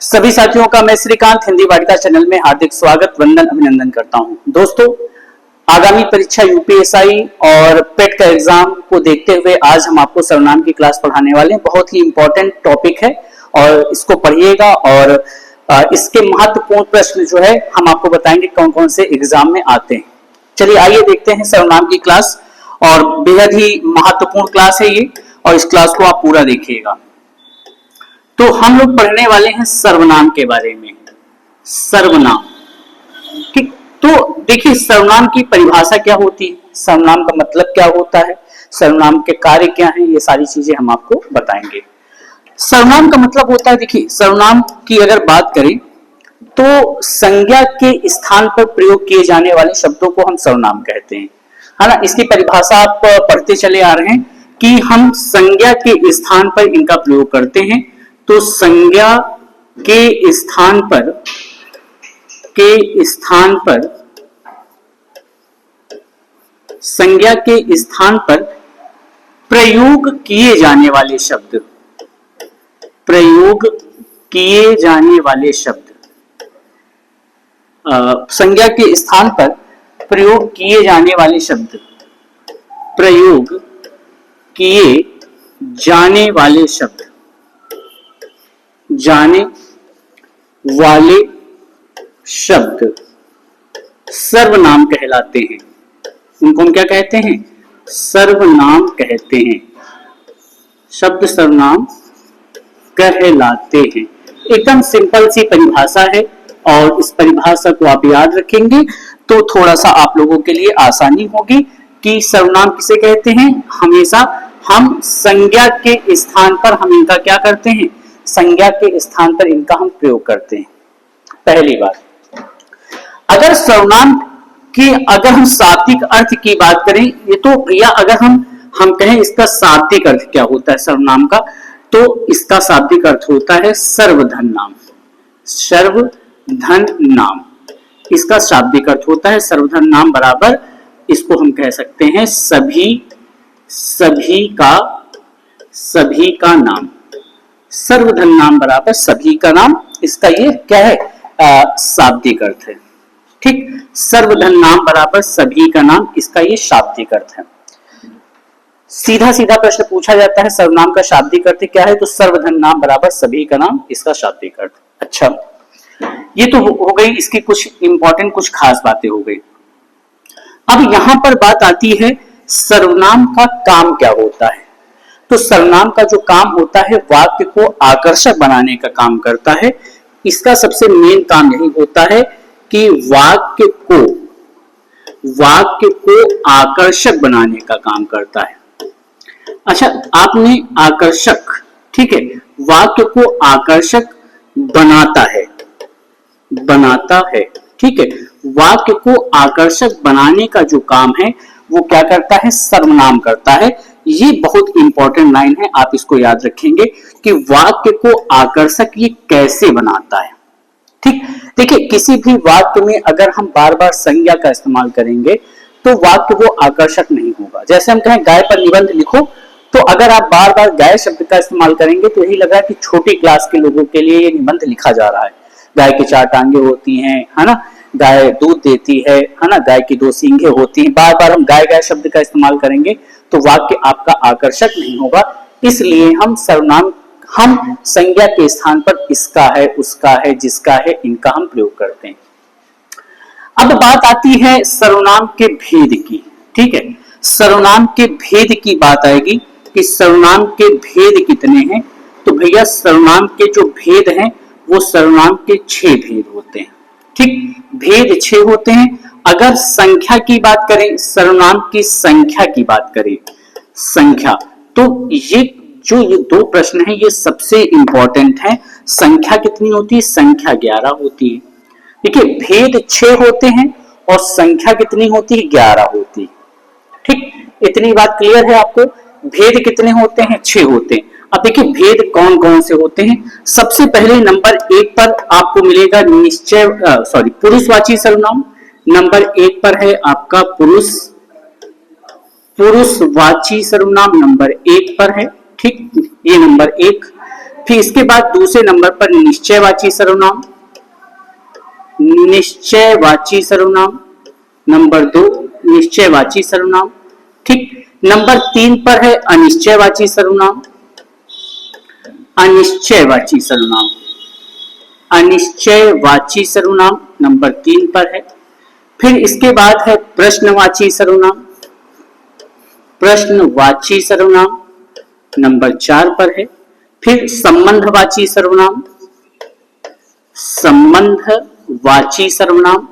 सभी साथियों का मैं श्रीकांत हिंदी वाटिका चैनल में हार्दिक स्वागत वंदन अभिनंदन करता हूं। दोस्तों, आगामी परीक्षा यूपीएसआई और पेट का एग्जाम को देखते हुए आज हम आपको सर्वनाम की क्लास पढ़ाने वाले हैं। बहुत ही इंपॉर्टेंट टॉपिक है और इसको पढ़िएगा और इसके महत्वपूर्ण प्रश्न जो है हम आपको बताएंगे कौन कौन से एग्जाम में आते हैं। चलिए आइए देखते हैं सर्वनाम की क्लास, और बेहद ही महत्वपूर्ण क्लास है ये, और इस क्लास को आप पूरा देखिएगा। तो हम लोग पढ़ने वाले हैं सर्वनाम के बारे में। सर्वनाम, ठीक। तो देखिए, सर्वनाम की परिभाषा क्या होती है, सर्वनाम का मतलब क्या होता है, सर्वनाम के कार्य क्या हैं, ये सारी चीजें हम आपको बताएंगे। सर्वनाम का मतलब होता है, देखिए सर्वनाम की अगर बात करें तो संज्ञा के स्थान पर प्रयोग किए जाने वाले शब्दों को हम सर्वनाम कहते हैं, है ना। इसकी परिभाषा आप पढ़ते चले आ रहे हैं कि हम संज्ञा के स्थान पर इनका प्रयोग करते हैं। तो संज्ञा के स्थान पर संज्ञा के स्थान पर प्रयोग किए जाने वाले शब्द, संज्ञा के स्थान पर प्रयोग किए जाने वाले शब्द, सर्वनाम कहलाते हैं। उनको हम क्या कहते हैं, सर्वनाम कहते हैं। शब्द सर्वनाम कहलाते हैं। एकदम सिंपल सी परिभाषा है और इस परिभाषा को आप याद रखेंगे तो थोड़ा सा आप लोगों के लिए आसानी होगी कि सर्वनाम किसे कहते हैं। हमेशा हम संज्ञा के स्थान पर हम इनका क्या करते हैं, संज्ञा के स्थान पर इनका हम प्रयोग करते हैं। पहली बात, अगर सर्वनाम की अगर हम शाब्दिक अर्थ की बात करें, ये तो भैया अगर हम कहें इसका शाब्दिक अर्थ क्या होता है सर्वनाम का, तो इसका शाब्दिक अर्थ होता है सर्वधन नाम। सर्वधन नाम इसका शाब्दिक अर्थ होता है सर्वधन नाम बराबर, इसको हम कह सकते हैं सभी का नाम। सर्वधन नाम बराबर सभी का नाम, इसका ये क्या है, शाब्दिक अर्थ है। ठीक, सर्वधन नाम बराबर सभी का नाम, इसका ये शाब्दिक अर्थ है। सीधा सीधा प्रश्न पूछा जाता है सर्वनाम का शाब्दिक अर्थ क्या है, तो सर्वधन नाम बराबर सभी का नाम, इसका शाब्दिक अर्थ। अच्छा, ये तो हो गई इसकी कुछ इंपॉर्टेंट कुछ खास बातें हो गई। अब यहां पर बात आती है सर्वनाम का काम क्या होता है। तो सर्वनाम का जो काम होता है वाक्य को आकर्षक बनाने का काम करता है। इसका सबसे मेन काम यही होता है कि वाक्य को आकर्षक बनाने का काम करता है। अच्छा, आपने आकर्षक, ठीक है, वाक्य को आकर्षक बनाता है, ठीक है। वाक्य को आकर्षक बनाने का जो काम है वो क्या करता है, सर्वनाम करता है। ये बहुत इंपॉर्टेंट लाइन है, आप इसको याद रखेंगे कि वाक्य को आकर्षक ये कैसे बनाता है। ठीक, देखिए किसी भी वाक्य में अगर हम बार बार संज्ञा का इस्तेमाल करेंगे तो वाक्य वो आकर्षक नहीं होगा। जैसे हम कहें गाय पर निबंध लिखो, तो अगर आप बार बार गाय शब्द का इस्तेमाल करेंगे तो यही लग रहा है कि छोटी क्लास के लोगों के लिए ये निबंध लिखा जा रहा है। गाय की 4 टांगे होती हैं, है ना, गाय दूध देती है ना, गाय की 2 सींगें होती हैं। बार बार हम गाय शब्द का इस्तेमाल करेंगे तो वाक्य आपका आकर्षक नहीं होगा। इसलिए हम सर्वनाम हम संज्ञा के स्थान पर इसका है, उसका है, जिसका है, इनका हम प्रयोग करते हैं। अब बात आती है सर्वनाम के भेद की। ठीक है, सर्वनाम के भेद की बात आएगी कि सर्वनाम के भेद कितने हैं। तो भैया सर्वनाम के जो भेद हैं वो सर्वनाम के 6 भेद होते हैं। ठीक, भेद 6 होते हैं। अगर संख्या की बात करें, सर्वनाम की संख्या की बात करें, संख्या, तो ये 2 प्रश्न हैं, ये सबसे इंपॉर्टेंट है। संख्या कितनी होती है, संख्या 11 होती है। देखिए, भेद 6 होते हैं और संख्या कितनी होती है, 11 होती है। ठीक, इतनी बात क्लियर है आपको। भेद कितने होते हैं, 6 होते हैं। अब देखिए भेद कौन कौन से होते हैं। सबसे पहले नंबर 1 पर आपको मिलेगा पुरुषवाची सर्वनाम। नंबर 1 पर है आपका पुरुषवाची सर्वनाम, नंबर 1 पर है। ठीक, ये नंबर 1। फिर इसके बाद दूसरे नंबर पर निश्चयवाची सर्वनाम, निश्चयवाची सर्वनाम। नंबर 2 निश्चयवाची सर्वनाम। ठीक, नंबर 3 पर है अनिश्चयवाची सर्वनाम, अनिश्चयवाची सर्वनाम, अनिश्चयवाची सर्वनाम नंबर 3 पर है। फिर इसके बाद है प्रश्नवाची सर्वनाम, प्रश्नवाची सर्वनाम नंबर 4 पर है। फिर संबंधवाची सर्वनाम, संबंधवाची सर्वनाम,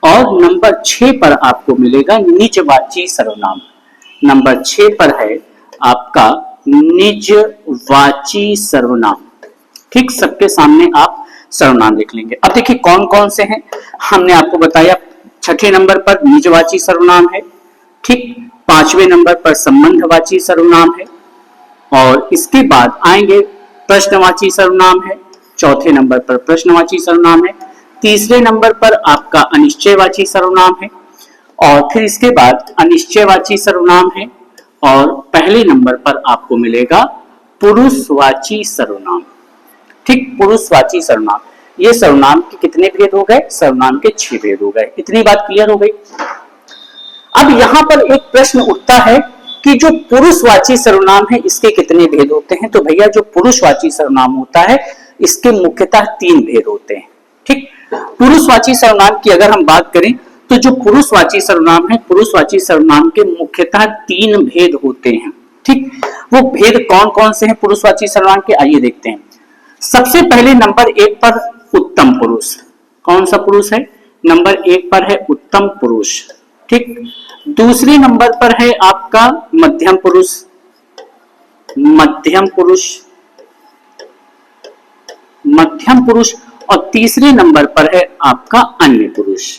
और नंबर 6 पर आपको मिलेगा निजवाची सर्वनाम। नंबर 6 पर है आपका निजवाची सर्वनाम। ठीक, सबके सामने आप सर्वनाम लिख लेंगे। अब देखिए कौन कौन से हैं। हमने आपको बताया छठे नंबर पर निजवाची सर्वनाम है। ठीक, 5वें नंबर पर संबंधवाची सर्वनाम है, और इसके बाद आएंगे प्रश्नवाची सर्वनाम है। चौथे नंबर पर प्रश्नवाची सर्वनाम है। तीसरे नंबर पर आपका अनिश्चयवाची सर्वनाम है, और फिर इसके बाद अनिश्चयवाची सर्वनाम है, और पहले नंबर पर आपको मिलेगा पुरुषवाची सर्वनाम। ठीक, पुरुषवाची सर्वनाम। ये सर्वनाम के कितने भेद हो गए? सर्वनाम के 6 भेद हो गए। इतनी बात क्लियर हो गई। अब यहां पर एक प्रश्न उठता है कि जो पुरुषवाची सर्वनाम है इसके कितने भेद होते हैं? तो भैया जो पुरुषवाची सर्वनाम होता है इसके मुख्यतः 3 भेद होते हैं। ठीक, पुरुषवाची सर्वनाम की अगर हम बात करें तो जो पुरुषवाची सर्वनाम है, पुरुषवाची सर्वनाम के मुख्यतः 3 भेद होते हैं। ठीक, वो भेद कौन कौन से हैं पुरुषवाची सर्वनाम के, आइए देखते हैं। सबसे पहले नंबर 1 पर उत्तम पुरुष। कौन सा पुरुष है? नंबर 1 पर है उत्तम पुरुष। ठीक, दूसरे नंबर पर है आपका मध्यम पुरुष, मध्यम पुरुष, मध्यम पुरुष, और तीसरे नंबर पर है आपका अन्य पुरुष।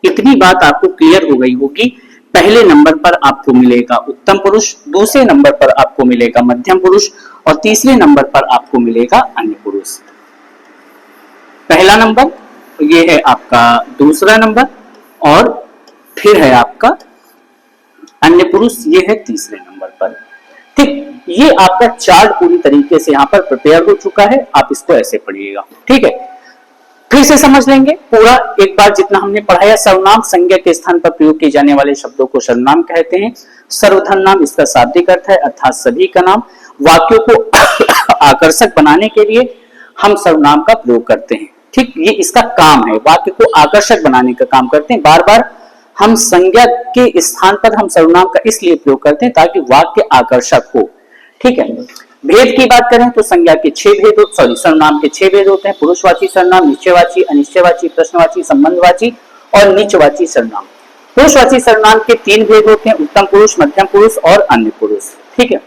इतनी बात आपको क्लियर हो गई होगी। पहले नंबर पर आपको मिलेगा उत्तम पुरुष, दूसरे नंबर पर आपको मिलेगा मध्यम पुरुष, और तीसरे नंबर पर आपको मिलेगा अन्य पुरुष। पहला नंबर ये है आपका दूसरा नंबर, और फिर है आपका अन्य पुरुष, ये है तीसरे नंबर पर। ठीक, ये आपका चार्ट पूरी तरीके से यहाँ पर प्रिपेयर हो चुका है। आप इसको ऐसे पढ़िएगा। ठीक है, फिर से समझ लेंगे पूरा एक बार जितना हमने पढ़ाया। सर्वनाम संज्ञा के स्थान पर प्रयोग किए जाने वाले शब्दों को सर्वनाम कहते हैं। सर्वधर्म नाम इसका शाब्दिक अर्थ है, अर्थात सभी का नाम। वाक्यों को आकर्षक बनाने के लिए हम सर्वनाम का प्रयोग करते हैं। ठीक, ये इसका काम है, वाक्य को आकर्षक बनाने का काम करते हैं। बार बार हम संज्ञा के स्थान पर हम सर्वनाम का इसलिए प्रयोग करते हैं ताकि वाक्य आकर्षक हो। ठीक है, भेद की बात करें तो संज्ञा के 6 भेद, सर्वनाम के 6 भेद होते हैं। पुरुषवाची सर्वनाम, निश्चयवाची, अनिश्चयवाची, प्रश्नवाची, संबंधवाची और निजवाची सर्वनाम। पुरुषवाची सर्वनाम के 3 भेद होते हैं, उत्तम पुरुष, मध्यम पुरुष और अन्य पुरुष। ठीक है,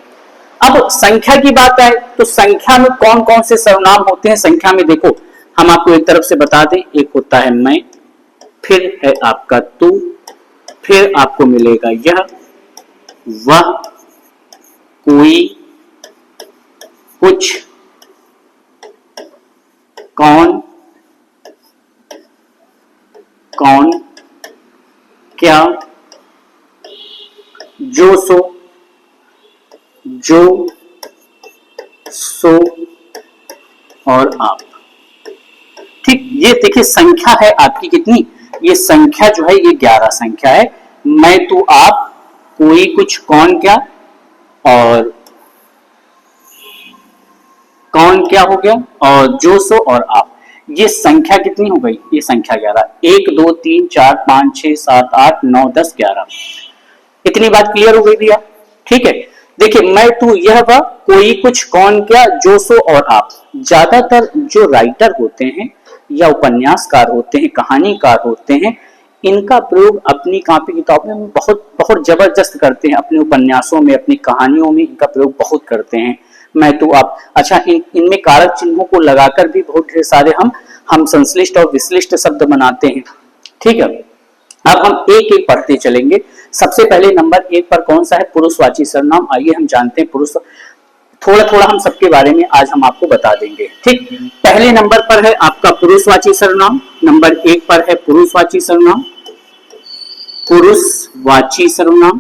अब संख्या की बात आए तो संख्या में कौन कौन से सर्वनाम होते हैं? संख्या में देखो, हम आपको एक तरफ से बता दें, एक होता है मैं, फिर है आपका तू, फिर आपको मिलेगा यह, वह, कोई, कुछ, कौन, कौन, क्या, जो सो, जो, सो और आप। ठीक, ये देखिए संख्या है आपकी कितनी, ये संख्या जो है ये 11 संख्या है। मैं, तू, आप, कोई, कुछ, कौन, क्या, और कौन क्या हो गया, और जो सो और आप। ये संख्या कितनी हो गई? ये संख्या 11। 1 2 3 4 5 6 7 8 9 10 11। इतनी बात क्लियर हो गई भैया? ठीक है, देखिए मैं, तू, यह, वह, कोई, कुछ, कौन, क्या, जो सो और आप। ज्यादातर जो राइटर होते हैं या उपन्यासकार होते हैं, कहानीकार होते हैं, इनका प्रयोग अपनी कॉपी किताबों में बहुत बहुत जबरदस्त करते हैं। अपने उपन्यासों में, अपनी कहानियों में इनका प्रयोग बहुत करते हैं। मैं, तू, आप। अच्छा, इनमें कारक चिन्हों को लगाकर भी बहुत ढेर सारे हम संश्लिष्ट और विश्लिष्ट शब्द बनाते हैं। ठीक है, अब हम एक एक पढ़ते चलेंगे। सबसे पहले नंबर 1 पर कौन सा है? पुरुषवाची सर्वनाम। आइए हम जानते हैं पुरुष, थोड़ा थोड़ा हम सबके बारे में आज हम आपको बता देंगे। ठीक, पहले नंबर पर है आपका पुरुषवाची सर्वनाम। नंबर 1 पर है पुरुषवाची सर्वनाम, पुरुषवाची सर्वनाम।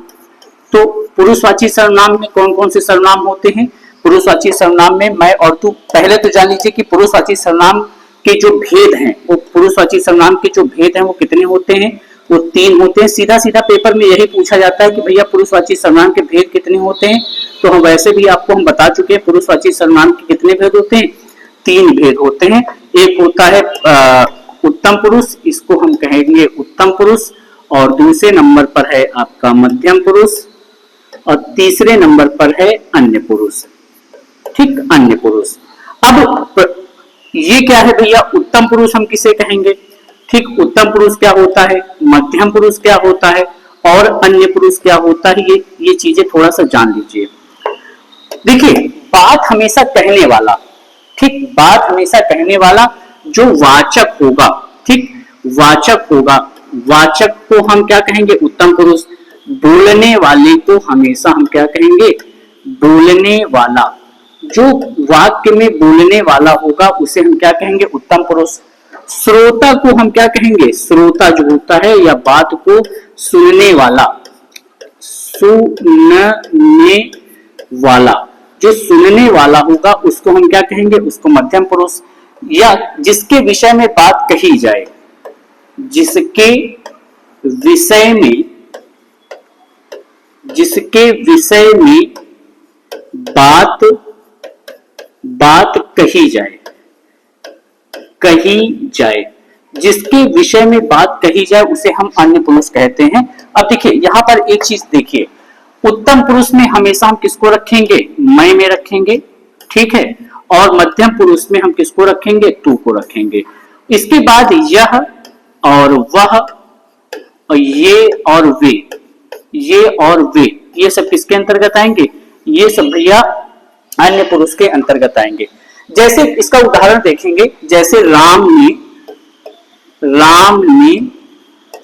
तो पुरुषवाची सर्वनाम में कौन कौन से सर्वनाम होते हैं? पुरुषवाची सर्वनाम में मैं और तू, पहले तो जान लीजिए कि पुरुषवाची सर्वनाम के जो भेद हैं, वो पुरुषवाची सर्वनाम के जो भेद हैं वो कितने होते हैं? वो 3 होते हैं। सीधा सीधा पेपर में यही पूछा जाता है कि भैया पुरुषवाची सर्वनाम के भेद कितने होते हैं, तो हम वैसे भी आपको हम बता चुके हैं पुरुषवाची सर्वनाम के कितने भेद होते हैं? 3 भेद होते हैं। एक होता है उत्तम पुरुष, इसको हम कहेंगे उत्तम पुरुष, और दूसरे नंबर पर है आपका मध्यम पुरुष, और तीसरे नंबर पर है अन्य पुरुष। ठीक, अन्य पुरुष। अब ये क्या है भैया? उत्तम पुरुष हम किसे कहेंगे? ठीक, उत्तम पुरुष क्या होता है, मध्यम पुरुष क्या होता है, और अन्य पुरुष क्या होता है, ये चीजें थोड़ा सा जान लीजिए। देखिए, बात हमेशा कहने वाला, ठीक, बात हमेशा कहने वाला जो वाचक होगा, ठीक, वाचक होगा, वाचक को हम क्या कहेंगे? उत्तम पुरुष। बोलने वाले को हमेशा हम क्या कहेंगे? बोलने वाला। जो वाक्य में बोलने वाला होगा उसे हम क्या कहेंगे? उत्तम पुरुष। श्रोता को हम क्या कहेंगे? श्रोता जो होता है या बात को सुनने वाला, सुनने वाला, जो सुनने वाला होगा उसको हम क्या कहेंगे? उसको मध्यम पुरुष। या जिसके विषय में बात कही जाए, जिसके विषय में, जिसके विषय में बात कही जाए, कही जाए, जिसके विषय में बात कही जाए उसे हम अन्य पुरुष कहते हैं। अब देखिए यहां पर एक चीज देखिए, उत्तम पुरुष में हमेशा हम किसको रखेंगे? मैं में रखेंगे, ठीक है, और मध्यम पुरुष में हम किसको रखेंगे? तू को रखेंगे। इसके बाद यह और वह और ये और वे, ये और वे, ये सब किसके अंतर्गत आएंगे? ये सब भैया अन्य पुरुष के अंतर्गत आएंगे। जैसे इसका उदाहरण देखेंगे, जैसे राम ने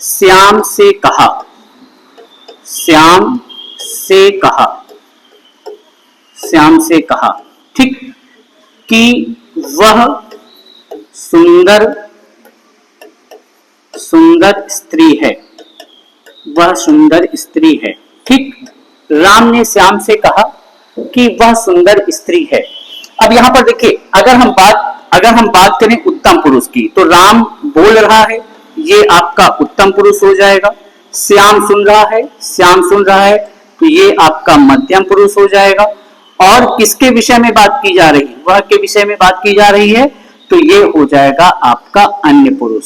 श्याम से कहा, श्याम से कहा, श्याम से कहा, ठीक, कि वह सुंदर स्त्री है, वह सुंदर स्त्री है। ठीक, राम ने श्याम से कहा कि वह सुंदर स्त्री है। अब यहां पर देखिए, अगर हम बात करें उत्तम पुरुष की, तो राम बोल रहा है, ये आपका उत्तम पुरुष हो जाएगा। श्याम सुन रहा है, श्याम सुन रहा है, तो ये आपका मध्यम पुरुष हो जाएगा। और किसके विषय में बात की जा रही है? वह के विषय में बात की जा रही है, तो ये हो जाएगा आपका अन्य पुरुष।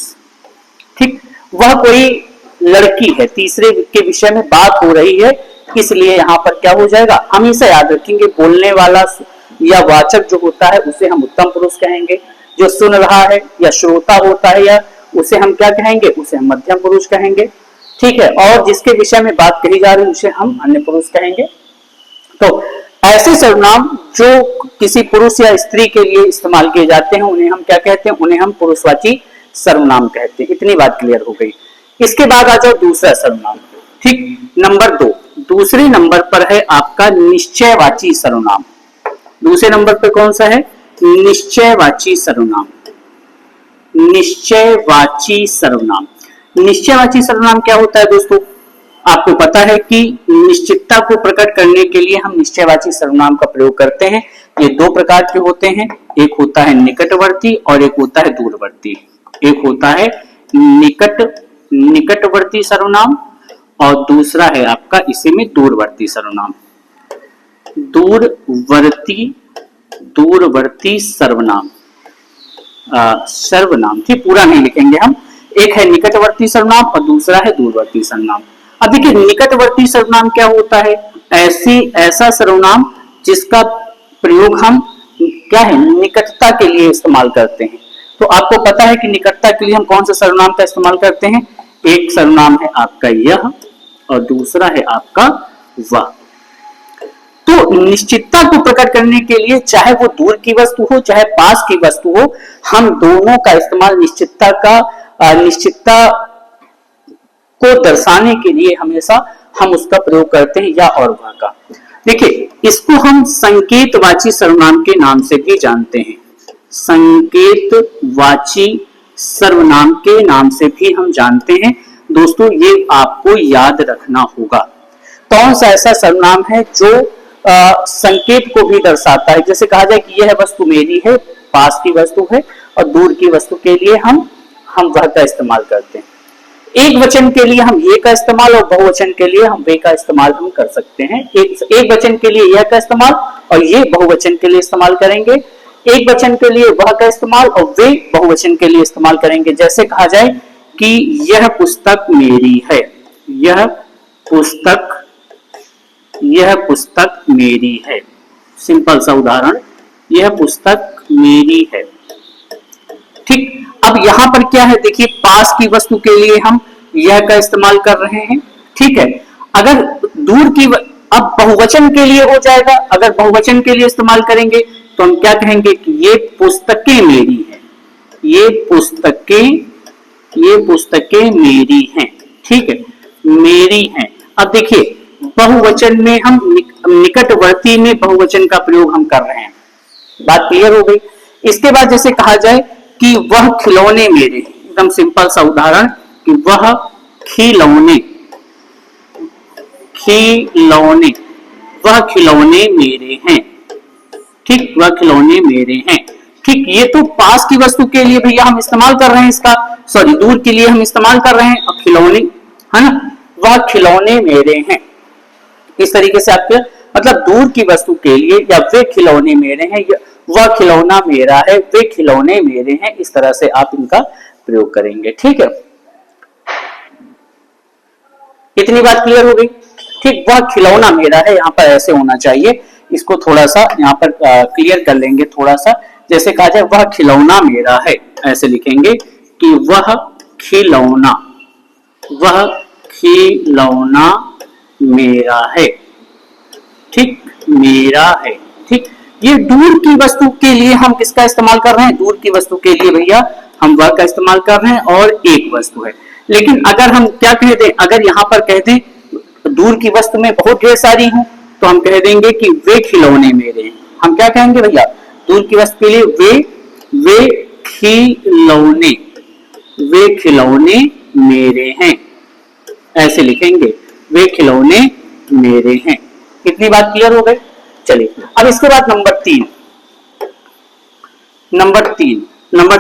ठीक, वह कोई लड़की है, तीसरे के विषय में बात हो रही है, इसलिए यहाँ पर क्या हो जाएगा? हमेशा याद रखेंगे, बोलने वाला या वाचक जो होता है उसे हम उत्तम पुरुष कहेंगे। जो सुन रहा है या श्रोता होता है या उसे हम क्या कहेंगे? उसे हम मध्यम पुरुष कहेंगे। ठीक है, और जिसके विषय में बात कही जा रही है उसे हम अन्य पुरुष कहेंगे। तो ऐसे सर्वनाम जो किसी पुरुष या स्त्री के लिए इस्तेमाल किए जाते हैं उन्हें हम क्या कहते हैं? उन्हें हम पुरुषवाची सर्वनाम कहते हैं। इतनी बात क्लियर हो गई। इसके बाद आ जाओ दूसरा सर्वनाम। ठीक, नंबर 2, दूसरे नंबर पर है आपका निश्चयवाची सर्वनाम। दूसरे नंबर पर कौन सा है? निश्चयवाची सर्वनाम। निश्चयवाची सर्वनाम, निश्चयवाची सर्वनाम क्या होता है दोस्तों? आपको पता है कि निश्चितता को प्रकट करने के लिए हम निश्चयवाची सर्वनाम का प्रयोग करते हैं। ये 2 प्रकार के होते हैं, एक होता है निकटवर्ती और एक होता है दूरवर्ती। एक होता है निकटवर्ती सर्वनाम और दूसरा है आपका इसी में दूरवर्ती सर्वनाम। दूरवर्ती सर्वनाम, सर्वनाम, ठीक, पूरा नहीं लिखेंगे हम। एक है निकटवर्ती सर्वनाम और दूसरा है दूरवर्ती सर्वनाम। अब देखिए निकटवर्ती सर्वनाम क्या होता है? ऐसा सर्वनाम जिसका प्रयोग हम क्या है? निकटता के लिए इस्तेमाल करते हैं। तो आपको पता है कि निकटता के लिए हम कौन सा सर्वनाम का इस्तेमाल करते हैं? एक सर्वनाम है आपका यह और दूसरा है आपका वह। तो निश्चितता को प्रकट करने के लिए चाहे वो दूर की वस्तु हो चाहे पास की वस्तु हो, हम दोनों का इस्तेमाल निश्चितता को दर्शाने के लिए हमेशा हम उसका प्रयोग करते हैं, या और वह का। देखिए इसको हम संकेतवाची सर्वनाम के नाम से भी जानते हैं। संकेतवाची सर्वनाम के नाम से भी हम जानते हैं। दोस्तों ये आपको याद रखना होगा। कौन सा ऐसा सर्वनाम है जो संकेत को भी दर्शाता है। जैसे कहा जाए कि यह वस्तु मेरी है, पास की वस्तु है, और दूर की वस्तु के लिए हम वह का इस्तेमाल करते हैं। एक वचन के लिए हम ये का इस्तेमाल और बहुवचन के लिए हम वे का इस्तेमाल हम कर सकते हैं। एक वचन के लिए यह का इस्तेमाल और ये बहुवचन के लिए इस्तेमाल करेंगे। एक वचन के लिए वह का इस्तेमाल और वे बहुवचन के लिए इस्तेमाल करेंगे। जैसे कहा जाए कि यह पुस्तक मेरी है, यह पुस्तक मेरी है। सिंपल सा उदाहरण, यह पुस्तक मेरी है। ठीक, अब यहां पर क्या है, देखिए पास की वस्तु के लिए हम यह का इस्तेमाल कर रहे हैं। ठीक है, अगर दूर की अब बहुवचन के लिए हो जाएगा। अगर बहुवचन के लिए इस्तेमाल करेंगे तो हम क्या कहेंगे कि ये पुस्तकें मेरी है, ये पुस्तकें मेरी हैं। ठीक है, मेरी हैं। अब देखिए बहुवचन में हम निकटवर्ती में बहुवचन का प्रयोग हम कर रहे हैं। बात क्लियर हो गई। इसके बाद जैसे कहा जाए कि वह खिलौने मेरे, एकदम सिंपल सा उदाहरण कि वह खिलौने मेरे हैं। ठीक, वह खिलौने मेरे हैं। ठीक, ये तो पास की वस्तु के लिए भैया हम इस्तेमाल कर रहे हैं इसका, सॉरी दूर के लिए हम इस्तेमाल कर रहे हैं। अब खिलौने है ना, वह खिलौने मेरे हैं। इस तरीके से आपके मतलब दूर की वस्तु के लिए या वे खिलौने मेरे हैं, वह खिलौना मेरा है, वे खिलौने मेरे हैं, इस तरह से आप इनका प्रयोग करेंगे। ठीक है, इतनी बात क्लियर हो गई। ठीक, वह खिलौना मेरा है, यहाँ पर ऐसे होना चाहिए। इसको थोड़ा सा यहाँ पर क्लियर कर लेंगे थोड़ा सा। जैसे कहा जाए वह खिलौना मेरा है, ऐसे लिखेंगे कि वह खिलौना मेरा है। ठीक, मेरा है। ठीक, ये दूर की वस्तु के लिए हम किसका इस्तेमाल कर रहे हैं, दूर की वस्तु के लिए भैया हम वह का इस्तेमाल कर रहे हैं और एक वस्तु है। लेकिन अगर हम क्या कह दें, अगर यहाँ पर कह दें दूर की वस्तु में बहुत ढेर सारी हूं तो हम कह देंगे कि वे खिलौने मेरे हैं। हम क्या कहेंगे भैया, दूर की वस्तु के लिए वे खिलौने मेरे हैं, ऐसे लिखेंगे, वे खिलौने मेरे हैं। कितनी बात क्लियर हो गई। चलिए अब इसके बाद नंबर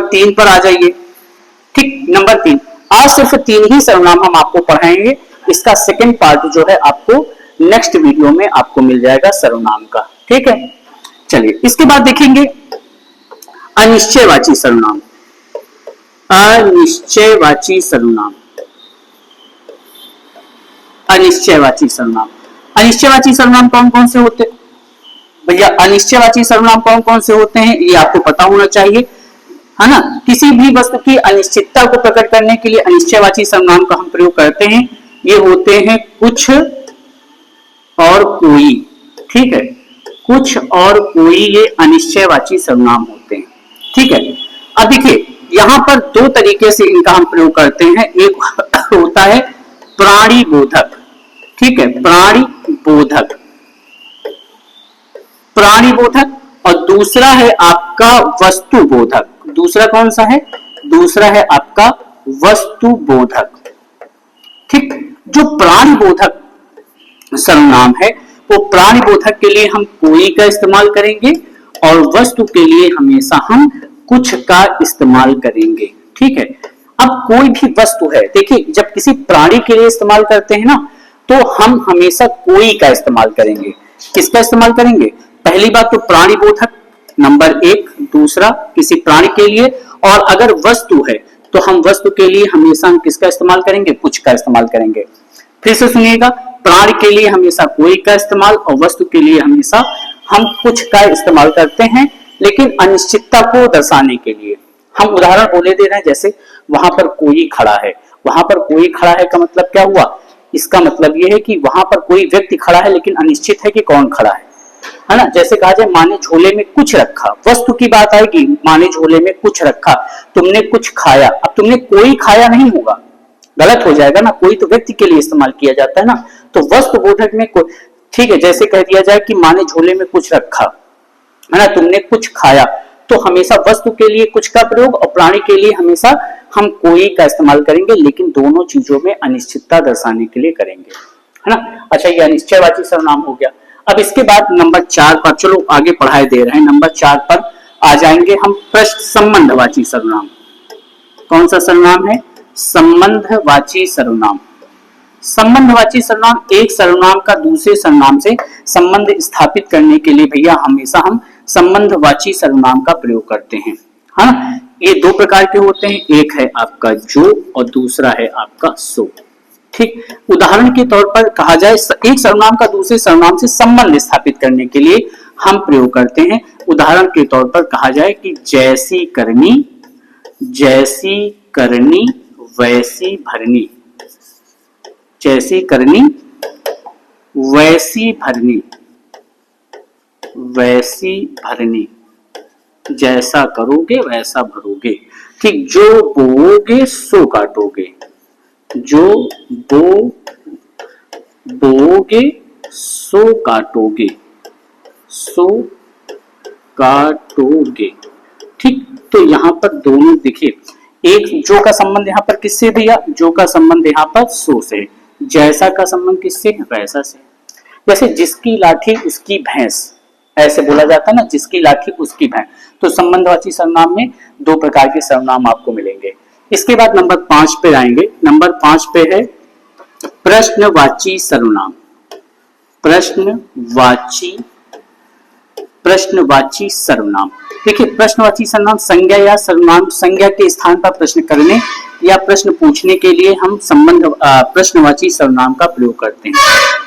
तीन पर आ जाइए। ठीक, नंबर 3, आज सिर्फ 3 ही सर्वनाम हम आपको पढ़ाएंगे। इसका सेकंड पार्ट जो है आपको नेक्स्ट वीडियो में आपको मिल जाएगा सर्वनाम का। ठीक है, चलिए इसके बाद देखेंगे अनिश्चयवाची सर्वनाम। अनिश्चयवाची सर्वनाम कौन कौन से होते हैं भैया? अनिश्चयवाची सर्वनाम कौन कौन से होते हैं ये आपको पता होना चाहिए, है ना। किसी भी वस्तु की अनिश्चितता को प्रकट करने के लिए अनिश्चयवाची सर्वनाम का हम प्रयोग करते हैं। ये होते हैं कुछ और कोई। ठीक है, कुछ और कोई, ये अनिश्चयवाची सर्वनाम होते हैं। ठीक है, अब देखिए यहां पर 2 तरीके से इनका हम प्रयोग करते हैं। एक होता है प्राणिबोधक। ठीक है, प्राणिबोधक और दूसरा है आपका वस्तुबोधक। दूसरा कौन सा है? दूसरा है आपका वस्तुबोधक। ठीक, जो प्राणिबोधक सर्वनाम है वो प्राणिबोधक के लिए हम कोई का इस्तेमाल करेंगे और वस्तु के लिए हमेशा हम कुछ का इस्तेमाल करेंगे। ठीक है, अब कोई भी वस्तु है, देखिए जब किसी प्राणी के लिए इस्तेमाल करते हैं ना तो हम हमेशा कोई का इस्तेमाल करेंगे। किसका इस्तेमाल करेंगे? पहली बात तो प्राणिबोधक, नंबर 1। दूसरा किसी प्राणी के लिए, और अगर वस्तु है तो हम वस्तु के लिए हमेशा हम किसका इस्तेमाल करेंगे? कुछ का इस्तेमाल करेंगे। फिर से सुनिएगा, प्राणी के लिए हमेशा कोई का इस्तेमाल और वस्तु के लिए हमेशा हम कुछ का इस्तेमाल करते हैं। लेकिन अनिश्चितता को दर्शाने के लिए हम उदाहरण बोले दे रहे हैं, जैसे वहां पर कोई खड़ा है। वहां पर कोई खड़ा है का मतलब क्या हुआ? इसका मतलब यह है कि वहां पर कोई व्यक्ति खड़ा है लेकिन अनिश्चित है कि कौन खड़ा है ना। जैसे कहा जाए माँ ने झोले में कुछ रखा, वस्तु की बात आएगी, माँ ने झोले में कुछ रखा, तुमने कुछ खाया। अब तुमने कोई खाया नहीं होगा, गलत हो जाएगा ना, कोई तो व्यक्ति के लिए इस्तेमाल किया जाता है ना। तो वस्तुबोधक में ठीक है, जैसे कह दिया जाए कि माँ ने झोले में कुछ रखा, है ना, तुमने कुछ खाया, तो हमेशा वस्तु के लिए कुछ का प्रयोग और प्राणी के लिए हमेशा हम कोई का इस्तेमाल करेंगे, लेकिन दोनों चीजों में अनिश्चितता दर्शाने के लिए करेंगे। है ना। अच्छा, यह निश्चयवाची सर्वनाम हो गया। अब इसके बाद नंबर 4 पर, चलो आगे पढ़ाई दे रहे हैं, नंबर 4 पर आ जाएंगे हम प्रश्न संबंधवाची सर्वनाम। कौन सा सर्वनाम है? संबंधवाची सर्वनाम। संबंधवाची सर्वनाम एक सर्वनाम का दूसरे सर्वनाम से संबंध स्थापित करने के लिए भैया हमेशा हम संबंधवाची सर्वनाम का प्रयोग करते हैं। हाँ, ये दो प्रकार के होते हैं, एक है आपका जो और दूसरा है आपका सो। ठीक, उदाहरण के तौर पर कहा जाए, एक सर्वनाम का दूसरे सर्वनाम से संबंध स्थापित करने के लिए हम प्रयोग करते हैं। उदाहरण के तौर पर कहा जाए कि जैसी करनी वैसी भरनी, जैसी करनी वैसी भरनी, वैसी भरनी, जैसा करोगे वैसा भरोगे। ठीक, जो बोओगे सो काटोगे, जो बोओगे सो काटोगे, सो काटोगे। ठीक, तो यहां पर दोनों देखिए, एक जो का संबंध यहां पर किससे भैया? जो का संबंध यहां पर सो से, जैसा का संबंध किससे? वैसा से। जैसे जिसकी लाठी उसकी भैंस, ऐसे बोला जाता है ना, जिसकी लाठी उसकी भैंस। तो संबंधवाची सर्वनाम में दो प्रकार के सर्वनाम आपको मिलेंगे। इसके बाद नंबर 5 पे आएंगे। नंबर 5 पे है प्रश्नवाची सर्वनाम। प्रश्नवाची सर्वनाम। देखिए, प्रश्नवाची सर्वनाम संज्ञा या सर्वनाम, संज्ञा के स्थान पर प्रश्न करने या प्रश्न पूछने के लिए हम प्रश्नवाची सर्वनाम का प्रयोग करते हैं।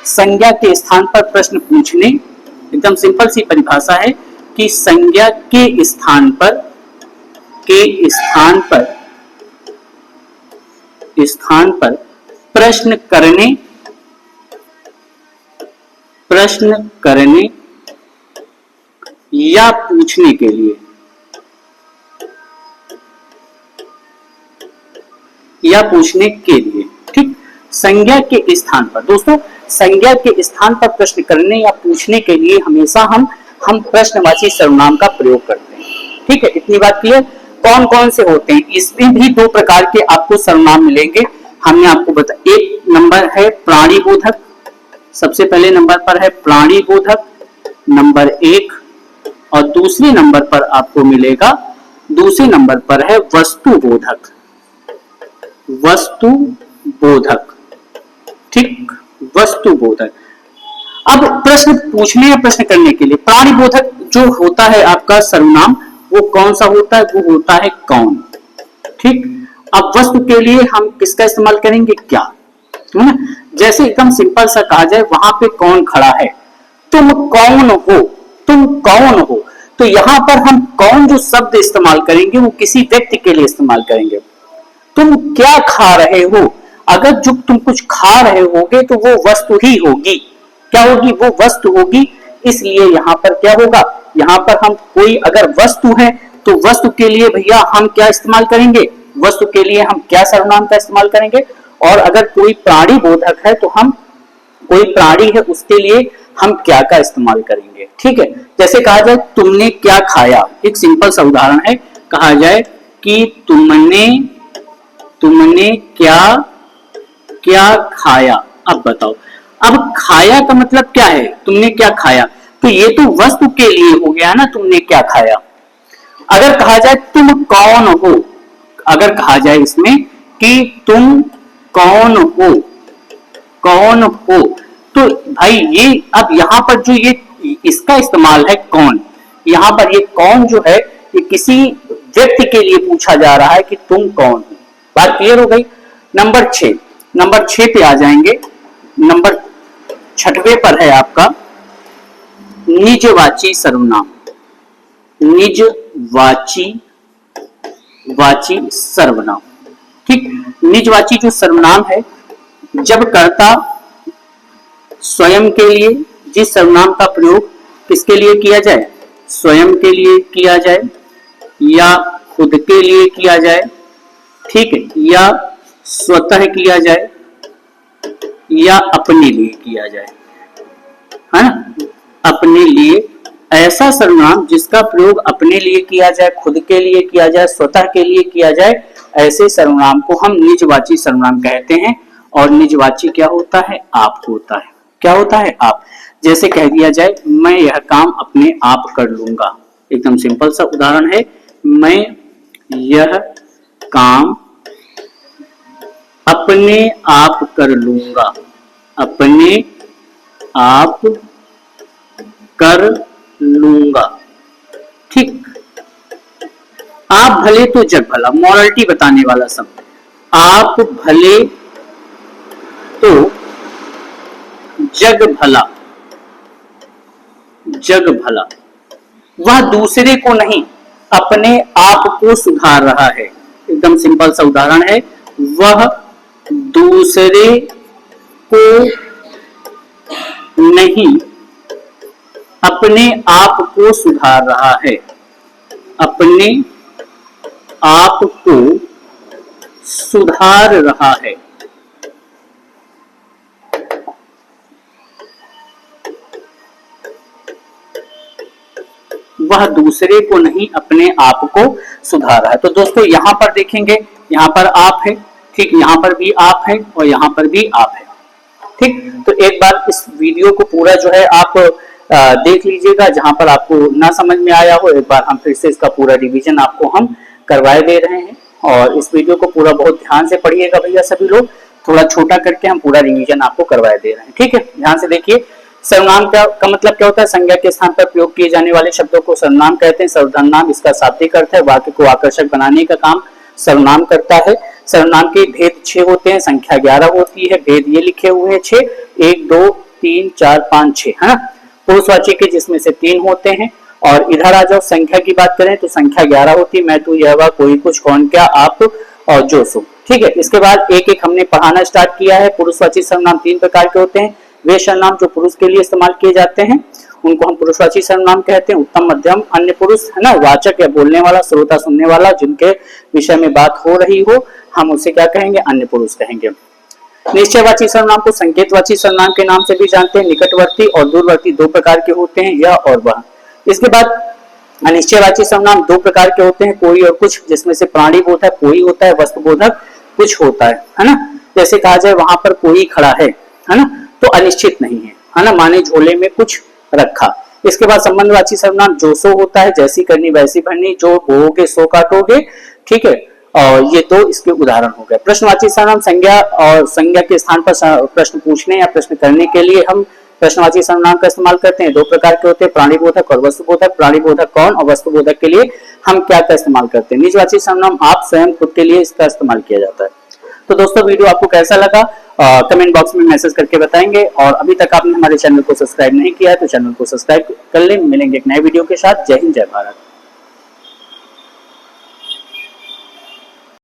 संज्ञा के स्थान पर प्रश्न पूछने, एकदम सिंपल सी परिभाषा है कि संज्ञा के स्थान पर प्रश्न करने या पूछने के लिए, ठीक, संज्ञा के स्थान पर। दोस्तों, संज्ञा के स्थान पर प्रश्न करने या पूछने के लिए हमेशा हम प्रश्नवाची सर्वनाम का प्रयोग करते हैं। ठीक है, इतनी बात क्लियर। कौन कौन से होते हैं? इसमें भी दो प्रकार के आपको सर्वनाम मिलेंगे। हमने आपको बताया, एक नंबर है प्राणीबोधक, सबसे पहले नंबर पर है प्राणीबोधक, नंबर 1, और दूसरे नंबर पर आपको मिलेगा, दूसरे नंबर पर है वस्तुबोधक। ठीक, वस्तुबोधक। अब प्रश्न पूछने या प्रश्न करने के लिए प्राणीबोधक जो होता है आपका सर्वनाम, वो कौन सा होता है? वो होता है कौन। ठीक, अब वस्तु के लिए हम किसका इस्तेमाल करेंगे? क्या, है ना। जैसे एकदम सिंपल सा कहा जाए, वहां पे कौन खड़ा है? तुम कौन हो? तुम कौन हो? तो यहां पर हम कौन जो शब्द इस्तेमाल करेंगे वो किसी व्यक्ति के लिए इस्तेमाल करेंगे। तुम क्या खा रहे हो? अगर जो तुम कुछ खा रहे होगे तो वो वस्तु ही होगी। क्या होगी? वो वस्तु होगी। इसलिए यहाँ पर क्या होगा? यहाँ पर हम कोई अगर वस्तु है तो वस्तु के लिए भैया हम क्या इस्तेमाल करेंगे? वस्तु के लिए हम क्या सर्वनाम का इस्तेमाल करेंगे? और अगर कोई प्राणी बोधक है तो हम, कोई प्राणी है उसके लिए हम क्या का इस्तेमाल करेंगे। ठीक है, जैसे कहा जाए तुमने क्या खाया, एक सिंपल सा उदाहरण है। कहा जाए कि तुमने क्या खाया। अब बताओ, अब खाया का मतलब क्या है? तुमने क्या खाया, तो ये तो वस्तु के लिए हो गया ना, तुमने क्या खाया। अगर कहा जाए तुम कौन हो, अगर कहा जाए इसमें कि तुम कौन हो, तो भाई ये अब यहाँ पर जो ये इसका इस्तेमाल है कौन, यहाँ पर ये कौन जो है ये किसी व्यक्ति के लिए पूछा जा रहा है कि तुम कौन हो। बात क्लियर हो गई। नंबर 6 पे आ जाएंगे। नंबर 6वें पर है आपका निजवाची सर्वनाम। वाची सर्वनाम। ठीक, निजवाची जो सर्वनाम है, जब कर्ता स्वयं के लिए जिस सर्वनाम का प्रयोग किसके लिए किया जाए? स्वयं के लिए किया जाए या खुद के लिए किया जाए, ठीक है, या स्वतः किया जाए या अपने लिए किया जाए, है ना, अपने लिए। ऐसा सर्वनाम जिसका प्रयोग अपने लिए किया जाए, खुद के लिए किया जाए, स्वतः के लिए किया जाए, ऐसे सर्वनाम को हम निजवाची सर्वनाम कहते हैं। और निजवाची क्या होता है? आप होता है। क्या होता है? आप। जैसे कह दिया जाए मैं यह काम अपने आप कर लूंगा, एकदम सिंपल सा उदाहरण है, मैं यह काम अपने आप कर लूंगा, अपने आप कर लूंगा। ठीक। आप भले तो जग भला, मॉरलिटी बताने वाला शब्द। आप भले तो जग भला, जग भला। वह दूसरे को नहीं अपने आप को सुधार रहा है, एकदम सिंपल सा उदाहरण है, वह दूसरे को नहीं अपने आप को सुधार रहा है, अपने आप को सुधार रहा है। वह दूसरे को नहीं अपने आप को सुधार रहा है। तो दोस्तों यहां पर देखेंगे, यहां पर आप है, ठीक, यहां पर भी आप है और यहां पर भी आप है। ठीक। तो एक बार इस वीडियो को पूरा जो है आप देख लीजिएगा, जहां पर आपको ना समझ में आया हो एक बार हम फिर से इसका पूरा रिवीजन आपको हम करवाए दे रहे हैं। और इस वीडियो को पूरा बहुत ध्यान से पढ़िएगा भैया सभी लोग, थोड़ा छोटा करके हम पूरा रिवीजन आपको करवाए दे रहे हैं। ठीक है, ध्यान से देखिए। सर्वनाम का मतलब क्या होता है? संज्ञा के स्थान पर प्रयोग किए जाने वाले शब्दों को सर्वनाम कहते हैं। सर्वनाम इसका शाब्दिक अर्थ है, वाक्य को आकर्षक बनाने का काम सर्वनाम करता है। सर्वनाम के भेद 6 होते हैं, संख्या 11 होती है। भेद ये लिखे हुए हैं 6, 1 2 3 4 5 6, है ना। पुरुषवाची के जिसमें से 3 होते हैं। और इधर आ जाओ, संख्या की बात करें तो संख्या 11 होती है, मैं तू यह वह कोई कुछ कौन क्या आप और जो सो। ठीक है, इसके बाद एक एक हमने पढ़ाना स्टार्ट किया है। पुरुषवाची सर्वनाम 3 प्रकार के होते हैं। वे सर्वनाम जो पुरुष के लिए इस्तेमाल किए जाते हैं उनको हम पुरुषवाची सर्वनाम कहते हैं। उत्तम, मध्यम, अन्य पुरुष, है ना, वाचक या बोलने वाला, श्रोता सुनने वाला, जिनके विषय में बात हो रही हो, हम उसे क्या कहेंगे? अन्य पुरुष कहेंगे। निश्चयवाची सर्वनाम को संकेतवाची सर्वनाम के नाम से भी जानते हैं। निकटवर्ती और दूरवर्ती 2 प्रकार के होते हैं, यह और वह। इसके बाद अनिश्चयवाची सर्वनाम 2 प्रकार के होते हैं, कोई और कुछ, जिसमें से प्राणीबोधक कोई होता है, वस्तुबोधक कुछ होता है ना। जैसे कहा जाए वहां पर कोई खड़ा है ना, तो अनिश्चित नहीं है ना, माने झोले में कुछ रखा। इसके बाद संबंधवाची सर्वनाम जो सो होता है, जैसी करनी वैसी भरनी, जो बोओगे सो काटोगे। ठीक है, और ये तो इसके उदाहरण हो गए। प्रश्नवाची सर्वनाम संज्ञा और संज्ञा के स्थान पर प्रश्न पूछने या प्रश्न करने के लिए हम प्रश्नवाची सर्वनाम का इस्तेमाल करते हैं। 2 प्रकार के होते हैं, प्राणीबोधक और वस्तुबोधक। प्राणीबोधक कौन और वस्तुबोधक के लिए हम क्या का इस्तेमाल करते हैं? निजवाची सर्वनाम आप स्वयं खुद के लिए इसका इस्तेमाल किया जाता है। तो दोस्तों वीडियो आपको कैसा लगा कमेंट बॉक्स में मैसेज करके बताएंगे। और अभी तक आपने हमारे चैनल को सब्सक्राइब नहीं किया है तो चैनल को सब्सक्राइब कर लें। मिलेंगे एक नए वीडियो के साथ। जय हिंद, जय भारत।